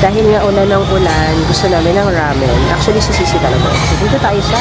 Dahil nga ulan ng ulan, gusto namin ng ramen. Actually, sisisi talaga. So, dito tayo sa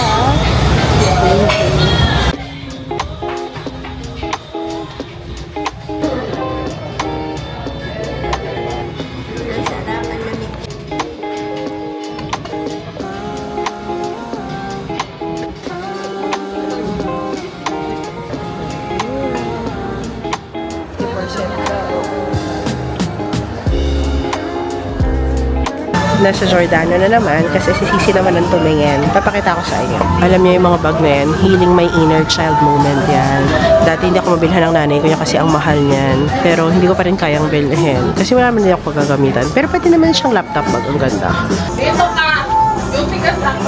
nasa Giordano na naman kasi si Sisi naman ang tumingin. Papakita ko sa inyo. Alam niyo yung mga bag na yan, healing my inner child moment yan. Dati hindi ako mabilhan ng nanay ko niya kasi ang mahal niyan. Pero hindi ko pa rin kayang bilhin. Kasi wala naman din ako pagagamitan. Pero pwede naman siyang laptop bag. Ang ganda. Dito ka! Yung tigas lang.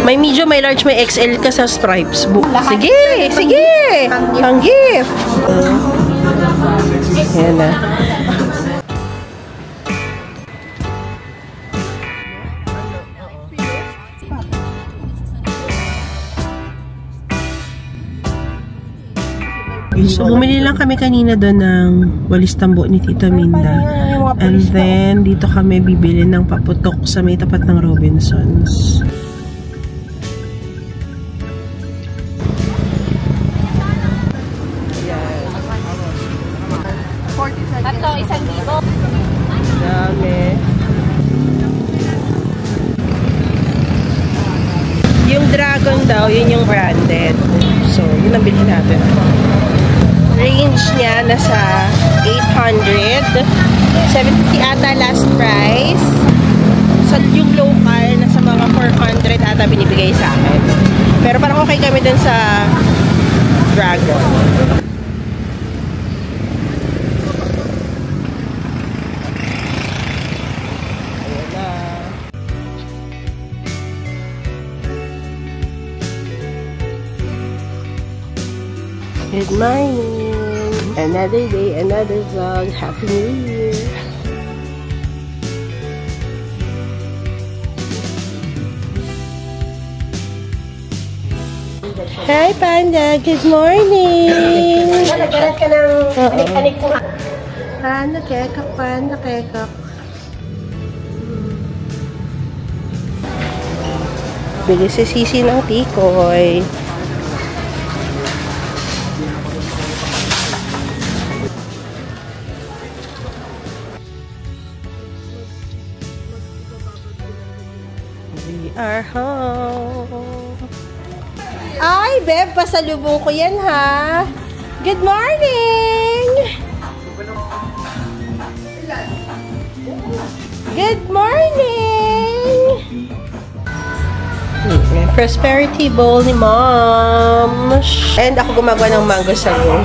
May medium, may large, may XL ka sa stripes. Sige! Sige! Ang gift! Ayan na. So, bumili lang kami kanina doon ng walis tambo ni Tita Minda. And then, dito kami bibili ng paputok sa may tapat ng Robinsons. Tatlo, 1,000. Dami. Yung Dragon daw, yun yung branded. So, yun ang bilhin natin. Range niya nasa 800. 750 ata last price. So, yung local, nasa mga 400 ata binibigay sa akin. Pero parang okay kami dun sa Dragon. Good morning! Another day, another vlog. Happy New Year! Hi, Panda! Good morning! Nagalat ka ng anik-anik ko. Nakekak, Panda, nakekak. Bili si Sisi ng tikoy. We are home. Ay, Beb, pasalubong ko yan, ha? Good morning! Good morning! Prosperity bowl ni Mom. And ako gumagawa ng mango sago.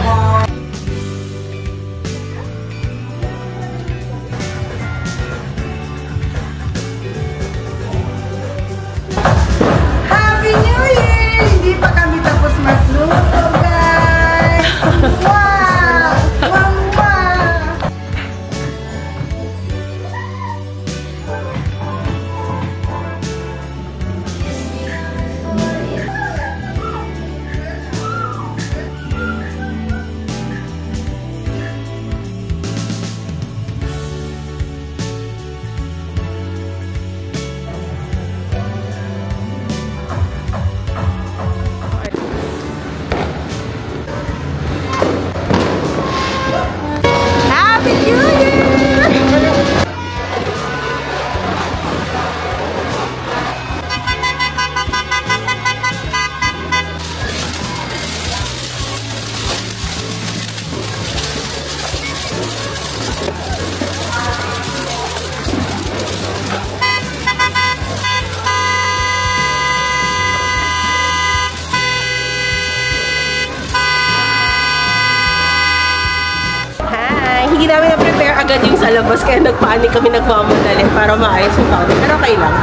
Hindi namin na-prepare agad yung sa labas kaya nagpanik kami, nagmamadali para maayos yung powder. Pero okay lang.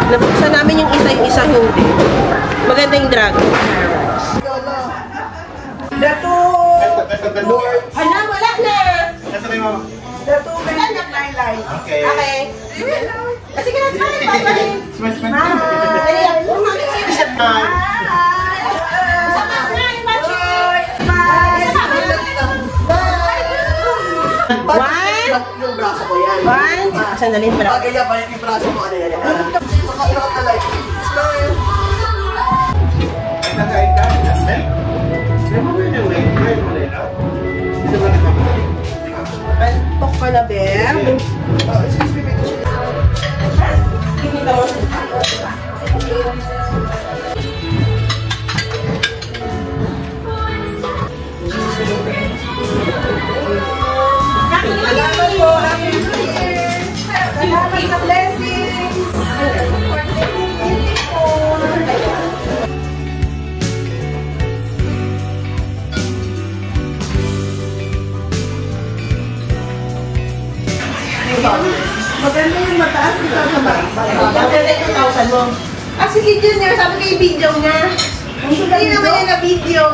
Nabuksan namin yung isa hindi. Maganda yung dragon. Dato! Hala, wala na! Dato, may laylay. Okay. Okay. Sige na, smile! Bye-bye! Smile! Bye! sandali pala. Kaya balik yung braso mo. Ano yan? Nakakirot na like. Smile! Nakain ka? Antok ka na, Beb? Excuse me, may gusto. Kinita mo. Salamat po! Happy New Year! Salamat sa blessings! Maganda yung mataas dito sa baba. Maganda yung 2,000 mo. Ah, si Junior, sabi ko yung video niya. Hindi naman yan na video.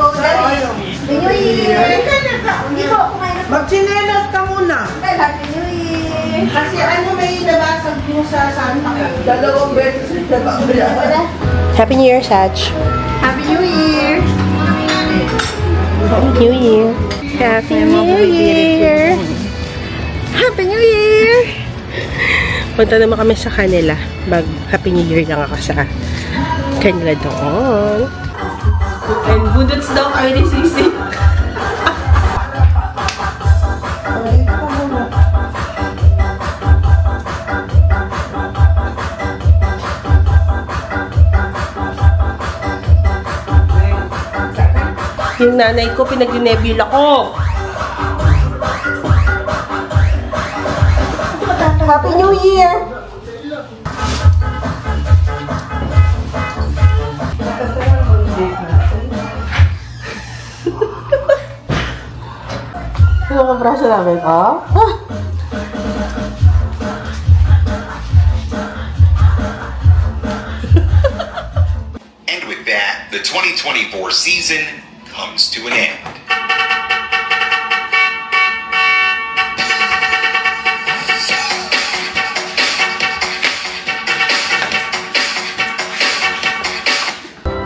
New Year! Hindi ko kumain na. Magchinelas ka muna. Happy New Year! Kasi ano may nabasag mo sa Santa? 2 beses na nababala. Happy New Year, Sach. Happy New Year! New Year. Happy New Year. Happy New Year. Punta naman kami sa kanila. Happy New Year lang ako sa kanila doon. And budots daw kami ni Sisi. Yung nanay ko, pinag-nebula ko. Happy New Year! Ano ka braso namin, oh? And with that, the 2024 season comes to an end.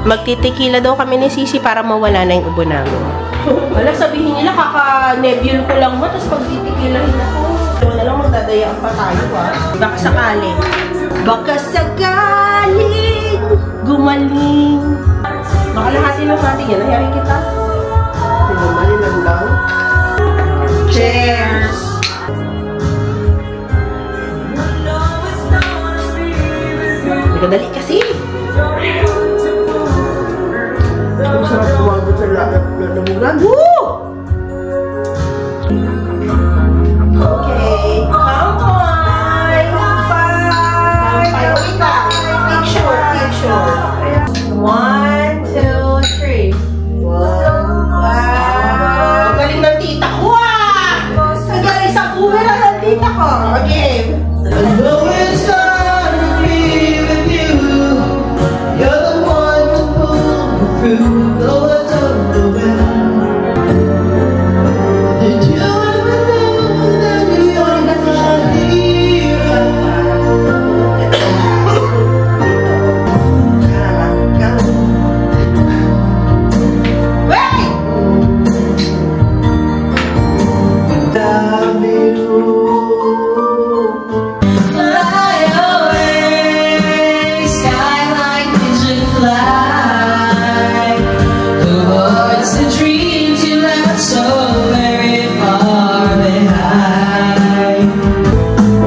Magtitikila daw kami ni Sisi para mawala na yung ubo namin. Wala, sabihin nila kaka-nebule ko lang mo, tapos pagtitikilahin ako. Wala lang, magdadayaan pa tayo, Baka sakali. Baka sakaling gumaling. Baka lahatin lang natin yan. Nahiyarin kita. Pinamali lang lang. Cheers! Nagdali kasi. Ang sarap tuwagod sa lamugan. Woo! Okay. Kampay! Kampay! Wait lang. Picture. 1, 2, 3. Wow! Ang galing ng tita ko, Ang galing sa buhay ng tita ko. Okay. I know it's hard to be with you. You're the one to pull me through. Though I don't know when. Did you ever know that you're my hero? Wait! Fly away, sky like pigeon fly, towards the dreams you left so very far behind.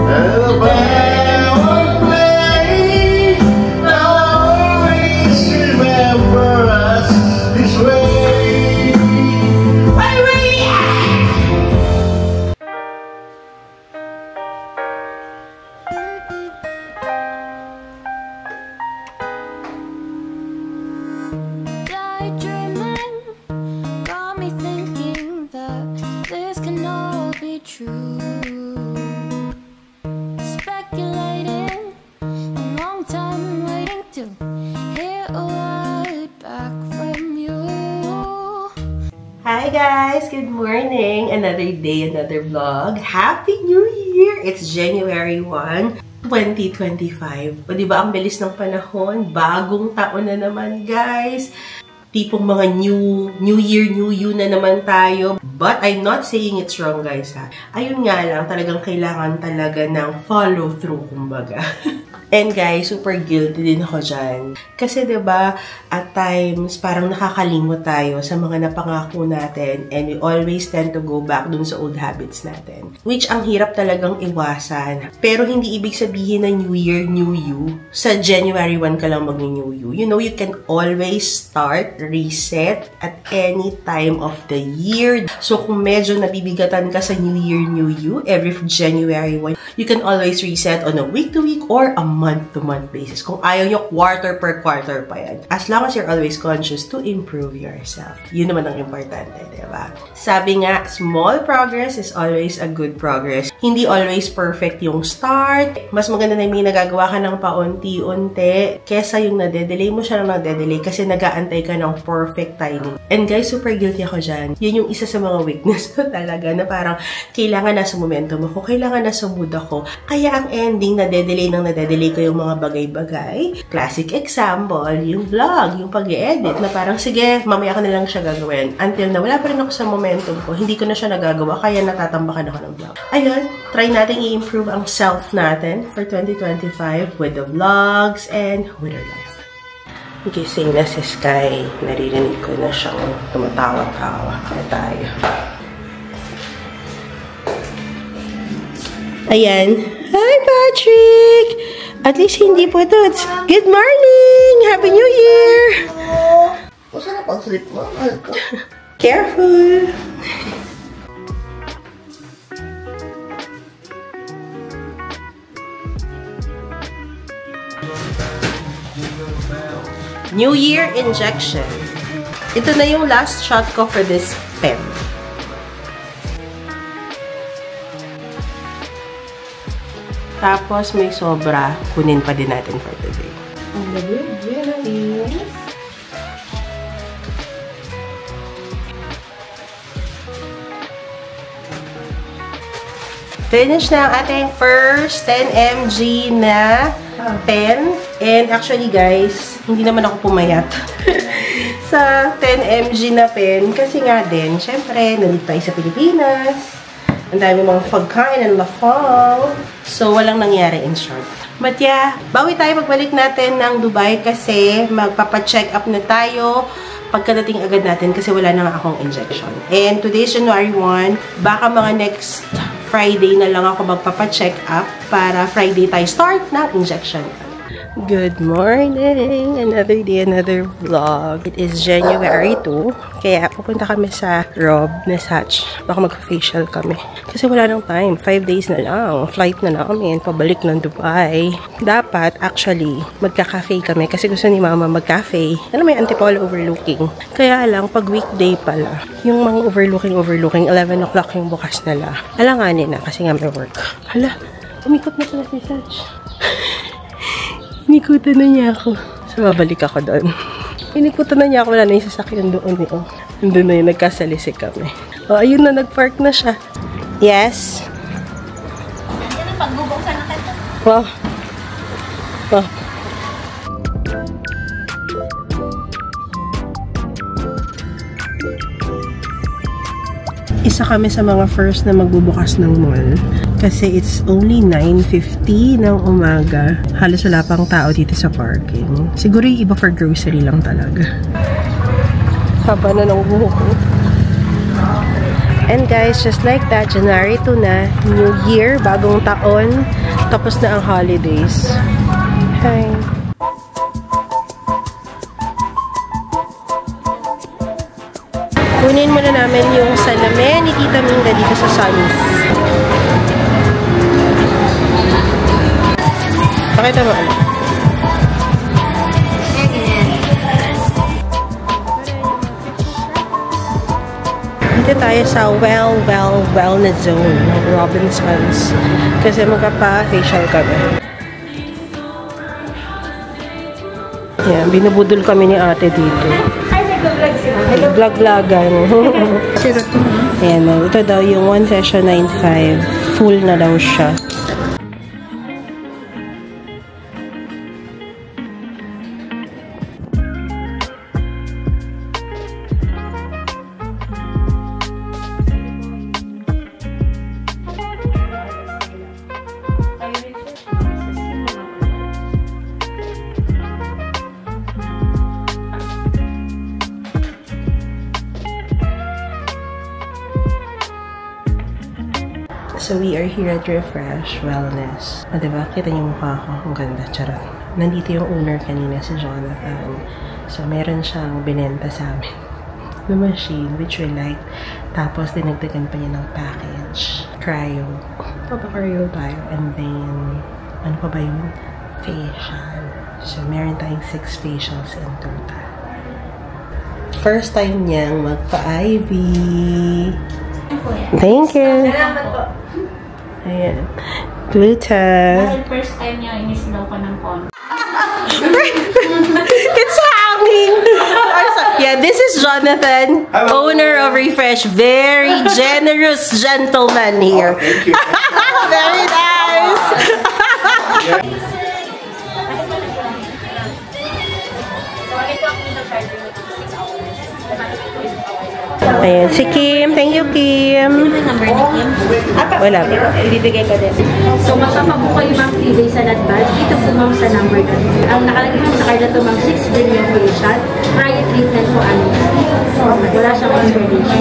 And the band would play. Now I always remember us this way. Daydreaming got me thinking that this can all be true. Speculating, a long time waiting to hear a word back from you. Hi guys! Good morning! Another day, another vlog. Happy New Year! It's January 1, 2025. O diba ang bilis ng panahon? Bagong taon na naman guys! tipong mga new year, new you na naman tayo. But I'm not saying it's wrong, guys, ha. Ayun nga lang, talagang kailangan talaga ng follow-through, kumbaga. And guys, super guilty din ako dyan. Kasi diba, at times, parang nakakalimot tayo sa mga napangako natin and we always tend to go back dun sa old habits natin. Which ang hirap talagang iwasan. Pero hindi ibig sabihin na New Year, New You. Sa January 1 ka lang mag-New You. You know, you can always start, reset at any time of the year. So kung medyo nabibigatan ka sa New Year, New You, every January 1, you can always reset on a week-to-week or a month-to-month basis. Kung ayaw nyo, quarter per quarter pa yan. As long as you're always conscious to improve yourself. Yun naman ang importante, diba? Sabi nga, small progress is always a good progress. Hindi always perfect yung start. Mas maganda na may nagagawa ka ng paunti-unti kesa yung nade-delay mo siya ng nade-delay kasi nag-aantay ka ng perfect timing. And guys, super guilty ako dyan. Yun yung isa sa mga weakness ko talaga na parang kailangan nasa momentum ako, kailangan nasa mood ako. Kaya ang ending, nade-delay ng nade-delay ko yung mga bagay-bagay. Classic example, yung vlog, yung pag-i-edit na parang, sige, mamaya ko na lang siya gagawin. Until na wala pa rin ako sa momentum ko, hindi ko na siya nagagawa, kaya natatambakan ako ng vlog. Ayun, try natin i-improve ang self natin for 2025 with the vlogs and with our life. Gising na si Sky. Naririnig ko na siyang tumatawa-tawa. Kaya tayo. Ayan. Hi, Patrick! At least hindi po ito. Good morning! Happy New Year! Masa na pang-sleep mo? Careful! New Year injection. Ito na yung last shot ko for this pen. Tapos may sobra, kunin pa din natin for today. Ang labig, Jenny. Finish na ang ating first 10 mg na pen. And actually guys, hindi naman ako pumayat sa 10 mg na pen. Kasi nga din, syempre, nandito tayo sa Pilipinas. Ang dami mga pagkain and lafang. So, walang nangyari in short. But yeah, bawi tayo pagbalik natin ng Dubai kasi magpapacheck up na tayo pagkadating agad natin kasi wala na nga akong injection. And today's January 1, baka mga next Friday na lang ako magpapacheck up para Friday tayo start ng injection. Good morning! Another day, another vlog. It is January 2. Kaya pupunta kami sa Rob na Satch. Baka mag-facial kami. Kasi wala nang time. 5 days na lang. Flight na namin. Pabalik ng Dubai. Dapat, actually, magka-cafe kami. Kasi gusto ni Mama mag-cafe. Ano may Antipolo overlooking. Kaya lang, pag weekday pala, yung mga overlooking, 11 o'clock yung bukas nila. Alanganin na kasi nga may work. Hala, umikot na pala si Satch. Inikutan na niya ako. So, babalik ako doon. Inikutan na niya ako. Wala na yung sasakyan doon. Doon na yung nagkasalisik kami. O, ayun na. Nag-park na siya. Yes? Yan ang pagbubuksan na kayo. Wow. Wow. Isa kami sa mga first na magbubukas ng mall. Kasi it's only 9:50 ng umaga. Halos wala pang tao dito sa parking. Siguro yung iba for grocery lang talaga. Haba na ng buhok ko. And guys, just like that, January 2 na, New Year, bagong taon, tapos na ang holidays. Hi! Kunin muna namin yung salamin ni Tita Minda dito sa Sunny's. Pakita mo ano. Dito tayo sa wellness zone ng Robinsons. Kasi magpa-facial kami. Yan, binubudol kami ni ate dito. Vlog-vlogan. Ayan, ito daw yung 1 session 9.5. Full na daw siya. So, we are here at Refresh Wellness. Diba? Kita niyo yung mukha ko. Ang ganda. Charot. Nandito yung owner kanina, si Jonathan. So, meron siyang binenta sa amin na machine, which we like. Tapos, dinagdagan pa niya ng package. Cryo. Papa-cryo tayo. And then, ano pa ba yun? Facial. So, meron tayong 6 facials in total. First time niyang magpa-IV. Thank you. Salamat po. Ayan. Gluta. Dahil first time niya, inislow ko ng phone. It's hanging! Yeah, this is Jonathan, owner of Refresh. Very generous gentleman here. Oh, thank you. Very nice! Ayan, si Kim. Thank you, Kim. Number ni Kim. Wala ba? Ibibigay ko din. So, magpapabook kayo ma'am 3 days in advance. Dito po ma'am sa number na. Ang nakalagay ma'am sa card na ito ma'am 6 din yung facial. Prior treatment po ano. Wala siyang consideration.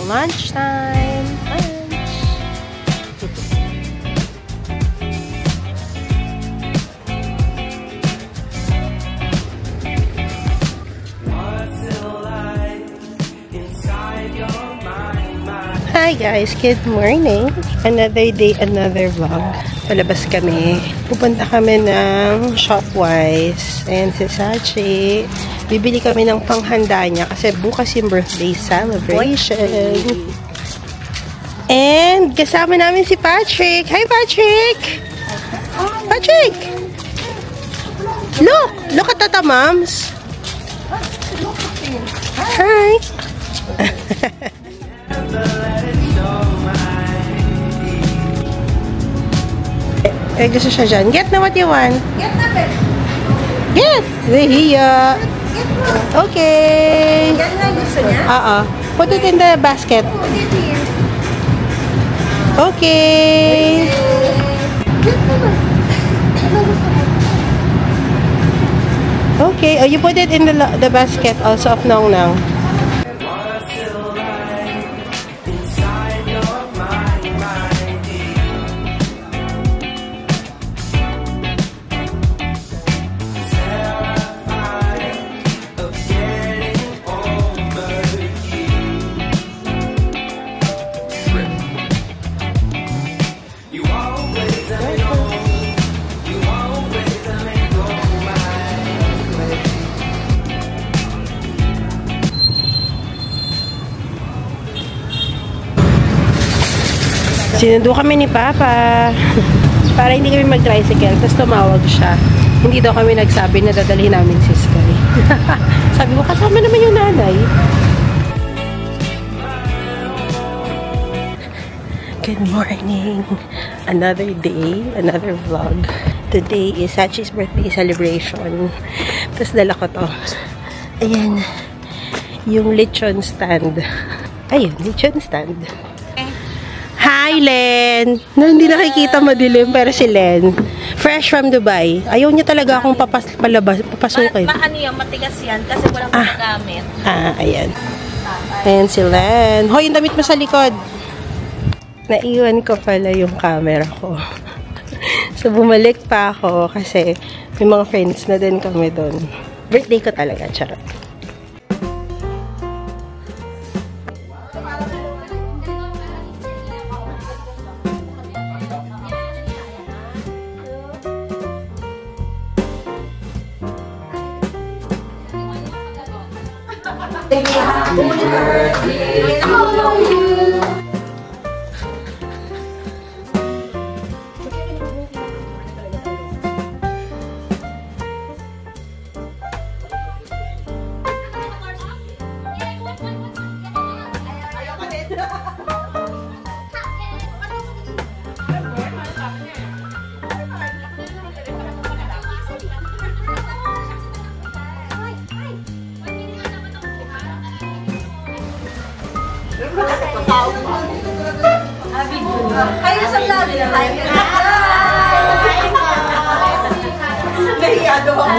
Lunchtime. Lunch. Hi guys, good morning. Another day, another vlog. Palabas kami. Pupunta kami ng Shopwise. Ayan si Sachi. Bibili kami ng panghanda niya kasi bukas yung birthday celebration. And kasama namin si Patrick. Hi Patrick! Patrick! Look at Tata Moms. Hi! Eh, gusto siya dyan. Get na what you want. Get na, babe. Get! Hiya. Okay. Yan na gusto niya? Put it in the basket. Put it here. Okay. Get na ba? Ano gusto mo? Okay. Oh, you put it in the basket also of Nong Nong. Sinundo kami ni Papa para hindi kami mag-tricycle. Tapos tumawag siya. Hindi daw kami nagsabi na dadalhin namin si Sky. Sabi ko, kasama naman yung nanay. Good morning. Another day, another vlog. Today is Sachi's birthday celebration. Tapos dala ko to. Ayan. Yung lechon stand. Ayun, lechon stand. Hi, Len! Hindi nakikita madilim, pero si Len. Fresh from Dubai. Ayaw niya talaga akong papasukin. Ano yan? Matigas yan kasi walang magagamit. Ayan. Ayan si Len. Hoy, yung damit mo sa likod. Naiwan ko pala yung camera ko. So, bumalik pa ako kasi may mga friends na din kami doon. Birthday ko talaga, charot. Happy birthday to you. Kayo sa vlog. Nahiya daw ako.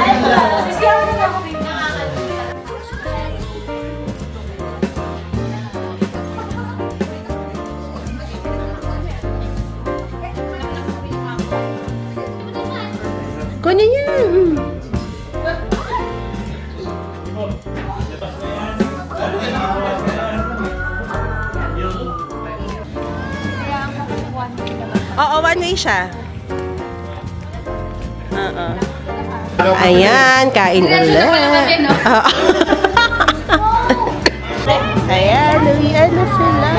Kunin yan. Oo, one way siya. Ayan, kain ulit. Ayan, uwian na sila.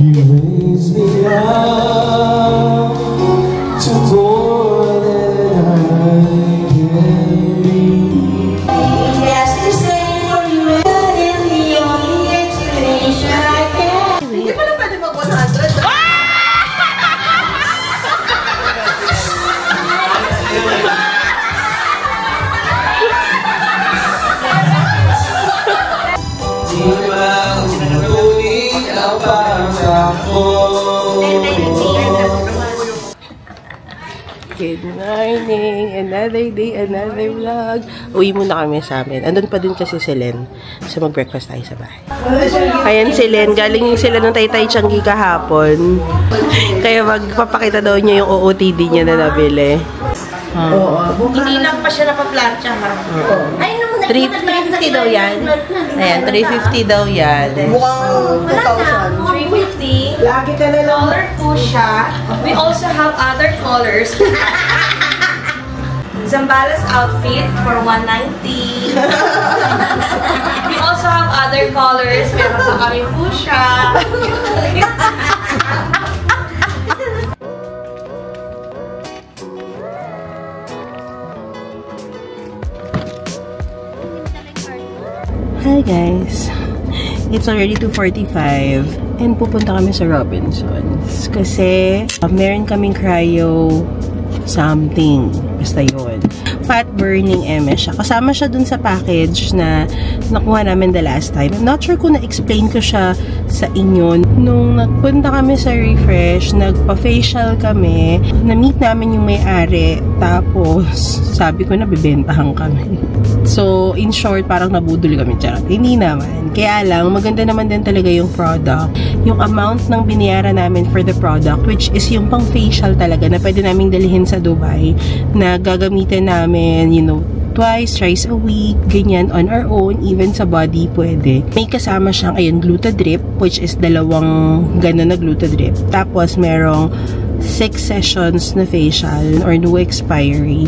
You raise me up to more than I can be. That's the same for you and the only explanation I can. Hindi pa na pwede mag-100. Good morning! Another day, another vlog. Uwi muna kami sa amin. Andun pa din kasi si Len. So mag-breakfast tayo sa bahay. Ayan si Len. Galing sila ng Taytay Changi kahapon. Kaya magpapakita daw niya yung OOTD niya na nabili. Hindi lang pa siya napaplancha ha. Ay, 350 daw yan. Ayan, 350 daw yan. Mukhang 2,000. 350. Lagi ka na lang. Color fuchsia. We also have other colors. Zambala's outfit for 190. We also have other colors. Meron pa kami fuchsia. Hi guys! It's already 2:45 and pupunta kami sa Robinsons kasi meron kaming cryo something. Basta yun. Fat burning MS siya. Kasama siya dun sa package na nakuha namin the last time. I'm not sure kung na-explain ko siya sa inyo. Nung nagpunta kami sa Refresh, nagpa-facial kami, na-meet namin yung may-ari, tapos sabi ko na bibentahan kami. So, in short, parang nabudol kami. Charot. Hindi naman. Kaya lang, maganda naman din talaga yung product. Yung amount ng binayaran namin for the product, which is yung pang facial talaga na pwede naming dalhin sa Dubai, na gagamitin namin, you know, twice, thrice a week, ganyan, on our own, even sa body, pwede. May kasama siyang, ayun, Glutadrip, which is dalawang gano'n na Glutadrip. Tapos, merong 6 sessions na facial or no expiry.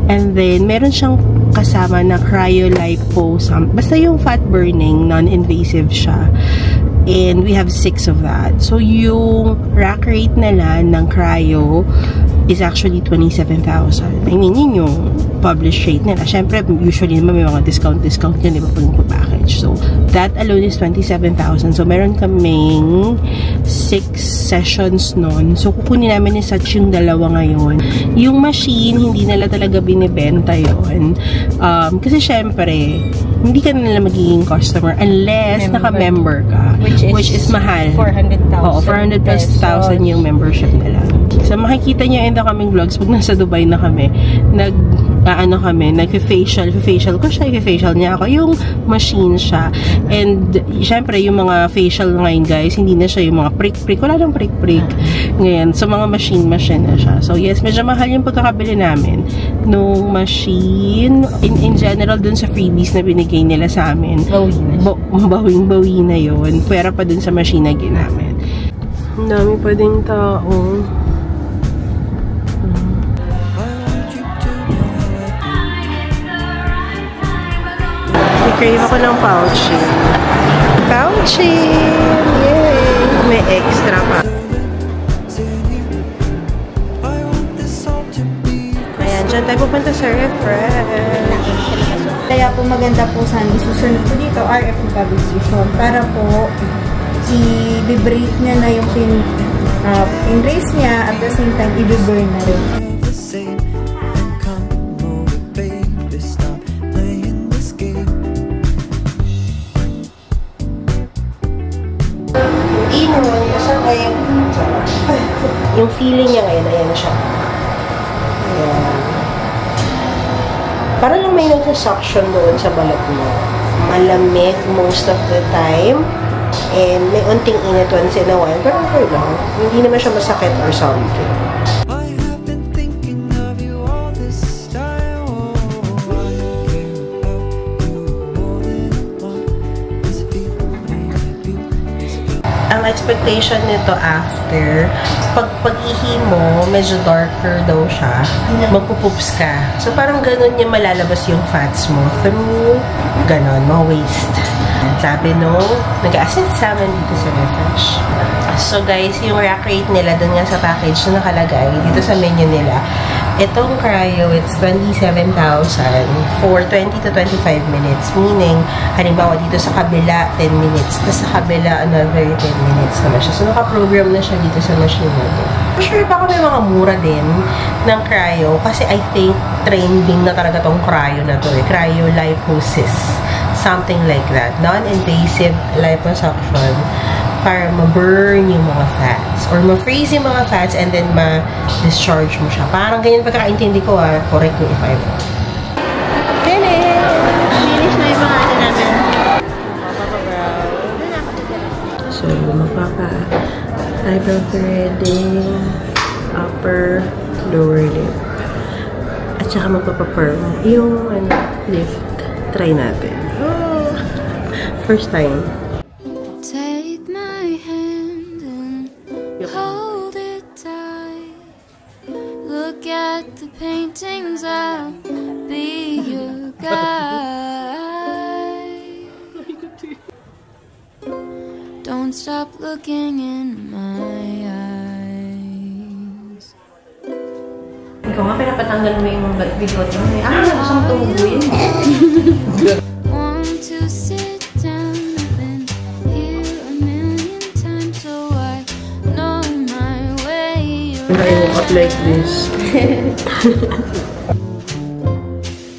And then, meron siyang kasama na cryolipo, basta yung fat burning, non-invasive siya. And we have 6 of that. So, yung rack rate nila ng cryo is actually 27,000. I mean, yun yung published rate nila. Siyempre, usually naman may mga discount yun, di ba, pag package. So, that alone is 27,000. So, meron kaming 6 sessions nun. So, kukunin namin ni Satch yung dalawa ngayon. Yung machine, hindi nila talaga binibenta yun. Kasi syempre, hindi ka nila magiging customer unless naka-member ka. Which is mahal. 400,000. Oo, 400 plus 1,000 yung membership nila. So, makikita niyo in the coming vlogs, pag nasa Dubai na kami, nag-facial ko siya, facial niya ako. Yung machine siya. And, syempre, yung mga facial ngayon, guys, hindi na siya yung mga prick-prick. Wala nang prick-prick. Ngayon, so, mga machine na siya. So, yes, medyo mahal yung pagkakabili namin nung machine. In general, dun sa freebies na binigay nila sa amin. Bawing-bawi na yun. Pwera pa dun sa machine na ginamit. Ang dami pa ding tao. Crave ako ng pouchin. Yay! May extra pa. Ayan, dyan tayo pupunta sa refresh. Kaya po maganda po sana isusunod po dito RF public station para po i-vibrate niya na yung pin-raise niya at the same time i-burn na rin. Yung feeling niya ngayon, ayan na siya. Ayan. Para lang may nagsa-suction doon sa balat mo. Malamig most of the time. And may unting init once in a while. Pero okay lang. Hindi naman siya masakit or something. Ang expectation nito after, pag-ihi mo, medyo darker daw siya, magpupoops ka. So, parang ganun niya malalabas yung fats mo through, ganun, mga waste. Sabi no, nag-a-assist sa amin dito sa refresh. So, guys, yung rack rate nila dun nga sa package na nakalagay, dito sa menu nila, itong cryo, it's 27,000 for 20 to 25 minutes. Meaning, halimbawa dito sa kabila, 10 minutes. Tapos sa kabila, another 10 minutes naman siya. So, naka-program na siya dito sa machine natin. Sure, baka may mga mura din ng cryo. Kasi I think, trending na talaga tong cryo na to. Cryoliposis. Something like that. Non-invasive liposuction para ma-burn yung mga fats or ma-freeze yung mga fats and then ma-discharge mo siya. Parang ganyan pagkakaintindi ko, correct me if I'm wrong. Finish! Finish na yung mga ano namin. So, eyebrow threading, upper, lower lip. At saka magpapaperm. Yung lift, try natin. Oh, first time. Take my hand and hold it tight. Look at the paintings, I'll be your guide. Don't stop looking in my eyes. Ikaw nga, pinapatanggal mo yung bigot mo. Gusto mo tumubo yun. Want to sit down, I've been here a million times, so I know my way I woke up like this.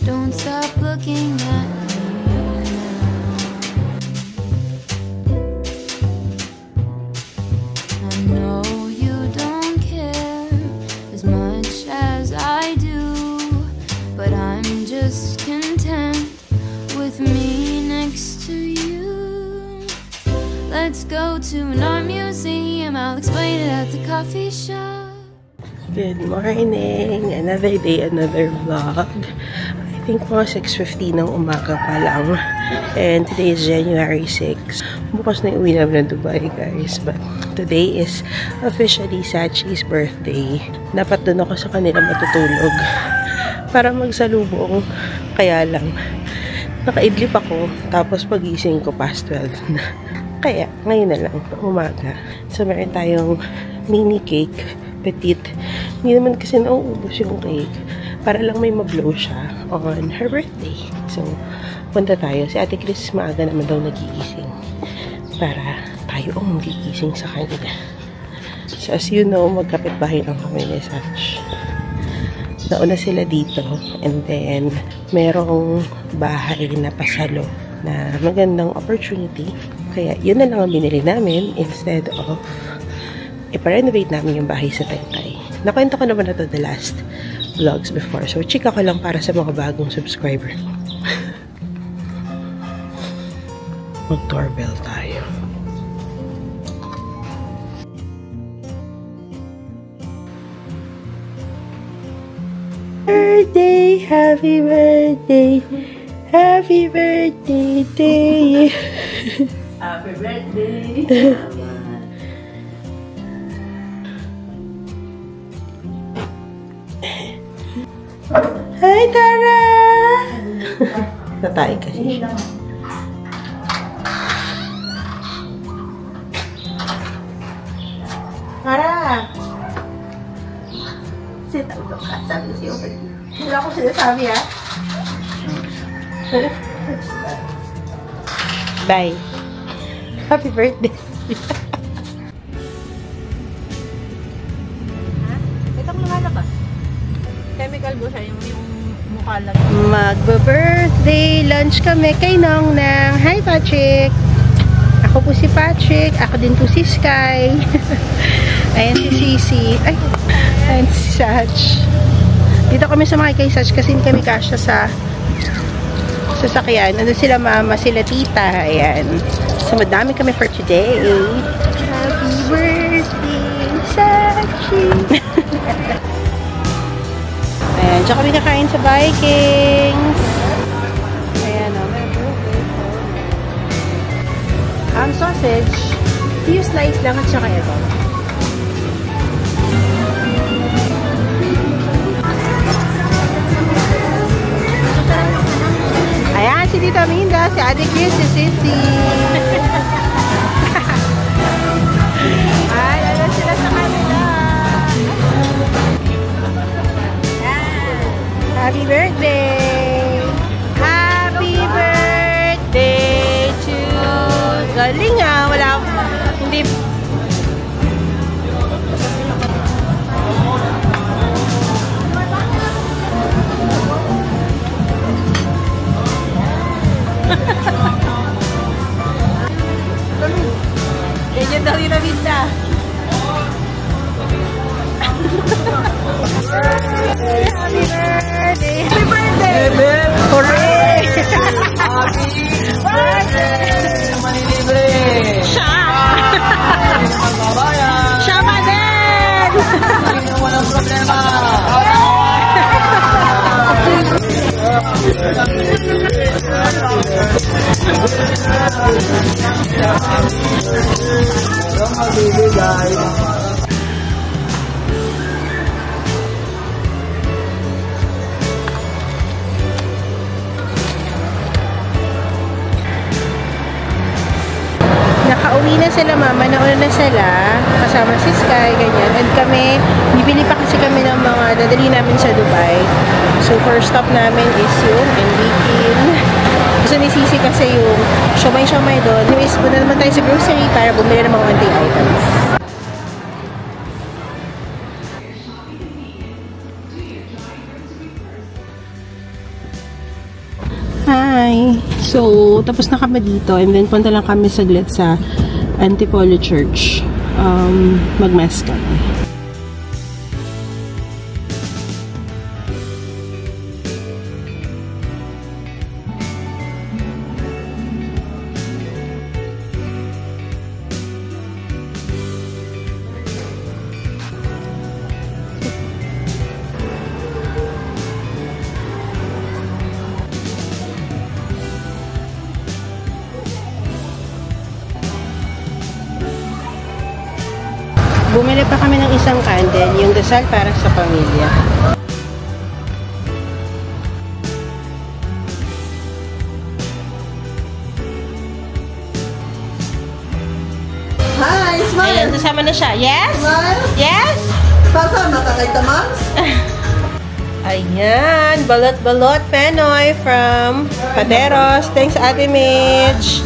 Don't stop looking at me now. I know you don't care as much as I do, but I'm just content with me next to you. Let's go to an art museum, I'll explain it at the coffee shop. Good morning! Another day, another vlog. I think mga 6:50 ng umaga pa lang. And today is January 6. Bukas na yung uwi namin ng Dubai, guys. But today is officially Sachi's birthday. Dapat doon ako sa kanila matutulog para magsalubong. Kaya lang, nakaidlip ako. Tapos pagising ko past 12 na. Kaya, ngayon na lang, umaga. So, meron tayong mini cake. Petite. Hindi naman kasi nauubos yung cake. Para lang may mag-blow siya on her birthday. So, punta tayo. Si Ate Chris maaga naman daw nagigising. Para tayo ang magigising sa kanila. So, as you know, magkapit-bahay lang kami ni Sach. Nauna sila dito. And then, merong bahay na pasalo na magandang opportunity. Kaya, yun na lang ang binili namin instead of ipa-renovate namin yung bahay sa Taytay. Nakwento ko naman na to the last vlogs before. So, chika ko lang para sa mga bagong subscriber. Mag-doorbell tayo. Birthday, happy birthday, happy birthday to you. Happy birthday. Hi, Tara! Natay kasi. Tara! Sit out ka. Sabi ko siya. Wala ko sinasabi, ha? Bye. Happy birthday. Itong lumalabas. Chemical mo siya, yung mukha lang. Magbe-birthday lunch kami kay Nong Nang. Hi, Patrick! Ako po si Patrick. Ako din po si Sky. Ayan si Sisi. Ay, ayan si Sach. Dito kami sa mga kay Sach kasi hindi kami kasya sa sasakyan. Nandun sila mama, sila tita. Ayan. So, madami kami for today. Happy birthday, Sachi! Ayan. Diyan kami kakain sa Vikings. Ayan o. Ang sausage, few slice lang at saka ito. Ayan, si Tita Minda, si Ate Chris, si Sissy. Ay, ano sila sa kanila. Happy birthday! Happy birthday to... Galing ah, wala... Hindi... Ganyan daw yung Naminda. Happy birthday! Happy birthday! Hooray! Happy birthday! Manilibre! Siya! Magbabayan! Siya pa din! Walang problema! Nakauwi na sila mama, nauna na sila kasama si Sky, ganyan. And kami, bibili pa kasi kami ng mga dadali namin sa Dubai. So first stop namin is yung Enriquin. Gusto ni Sisi kasi yung siomay doon. Anyways, punta naman tayo sa grocery para bumili ng mga one-day items. Hi! So, tapos na kami dito and then punta lang kami saglit sa Antipolo Church. Mag-mass kami. Bumili pa kami ng isang candle, yung dasal para sa pamilya. Hi, smile! Ayan, kasama na siya. Yes? Smile! Yes? Kasama ka kay Tamans? Ayan, balot-balot Penoy from Pateros. Thanks, Ate Midge.